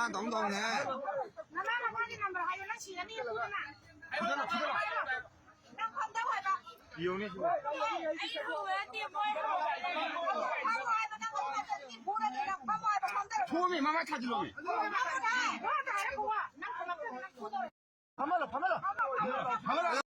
만 동동네. 나만 확인 넘버 하여 나 시간이 있구나. đang không đâu rồi bà. Nhiều nên Anh không về tìm moi không. Không ngoài mà đang không về tìm phụ đây là không ngoài mà không tới. 처음에 마마 찾으려고. Không đây. Nó tại nó phụ à. Nó không là phụ thôi. 가만라.